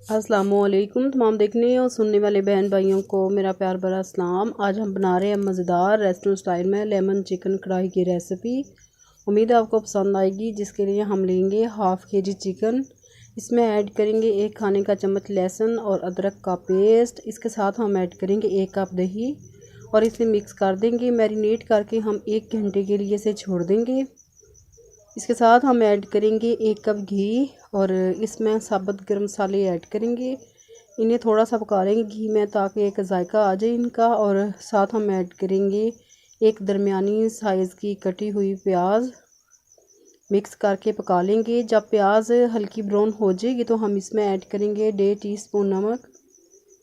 अस्सलामुअलैकुम तमाम देखने और सुनने वाले बहन भाइयों को मेरा प्यार भरा सलाम। आज हम बना रहे हैं मज़ेदार रेस्टोरेंट स्टाइल में लेमन चिकन कढ़ाई की रेसिपी। उम्मीद है आपको पसंद आएगी। जिसके लिए हम लेंगे हाफ़ केजी चिकन। इसमें ऐड करेंगे 1 खाने का चम्मच लहसुन और अदरक का पेस्ट। इसके साथ हम ऐड करेंगे 1 कप दही और इसे मिक्स कर देंगे। मैरिनेट करके हम 1 घंटे के लिए इसे छोड़ देंगे। इसके साथ हम ऐड करेंगे 1 कप घी और इसमें साबुत गरम मसाले ऐड करेंगे। इन्हें थोड़ा सा पका लेंगे घी में ताकि एक जायका आ जाए इनका। और साथ हम ऐड करेंगे एक दरमियानी साइज़ की कटी हुई प्याज। मिक्स करके पका लेंगे। जब प्याज हल्की ब्राउन हो जाएगी तो हम इसमें ऐड करेंगे 1.5 टीस्पून नमक,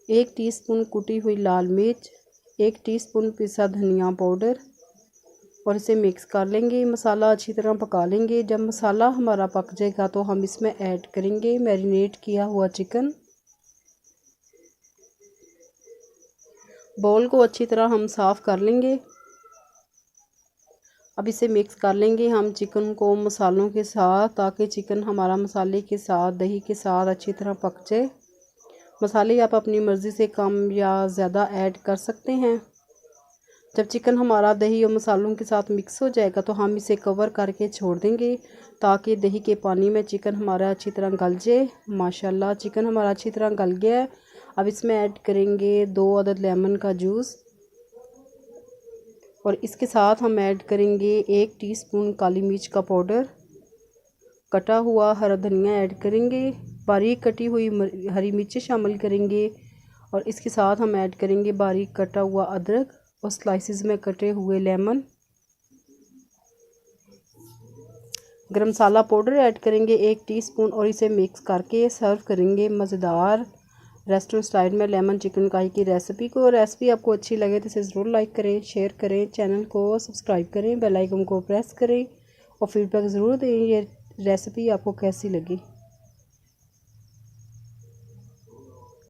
1 टीस्पून कुटी हुई लाल मिर्च, 1 टीस्पून पिसा धनिया पाउडर और इसे मिक्स कर लेंगे। मसाला अच्छी तरह पका लेंगे। जब मसाला हमारा पक जाएगा तो हम इसमें ऐड करेंगे मैरिनेट किया हुआ चिकन। बाउल को अच्छी तरह हम साफ़ कर लेंगे। अब इसे मिक्स कर लेंगे हम चिकन को मसालों के साथ ताकि चिकन हमारा मसाले के साथ दही के साथ अच्छी तरह पक जाए। मसाले आप अपनी मर्ज़ी से कम या ज़्यादा ऐड कर सकते हैं। जब चिकन हमारा दही और मसालों के साथ मिक्स हो जाएगा तो हम इसे कवर करके छोड़ देंगे ताकि दही के पानी में चिकन हमारा अच्छी तरह गल जाए। माशाल्लाह चिकन हमारा अच्छी तरह गल गया है। अब इसमें ऐड करेंगे 2 अदद लेमन का जूस और इसके साथ हम ऐड करेंगे 1 टीस्पून काली मिर्च का पाउडर, कटा हुआ हरा धनिया ऐड करेंगे, बारीक कटी हुई हरी मिर्चें शामिल करेंगे और इसके साथ हम ऐड करेंगे बारीक कटा हुआ अदरक और स्लाइसिस में कटे हुए लेमन। गरम मसाला पाउडर ऐड करेंगे 1 टीस्पून और इसे मिक्स करके सर्व करेंगे मज़ेदार रेस्टोरेंट स्टाइल में लेमन चिकन कढ़ाई की रेसिपी को। रेसिपी आपको अच्छी लगे तो इसे ज़रूर लाइक करें, शेयर करें, चैनल को सब्सक्राइब करें, बेल आइकन को प्रेस करें और फीडबैक ज़रूर दें ये रेसिपी आपको कैसी लगी।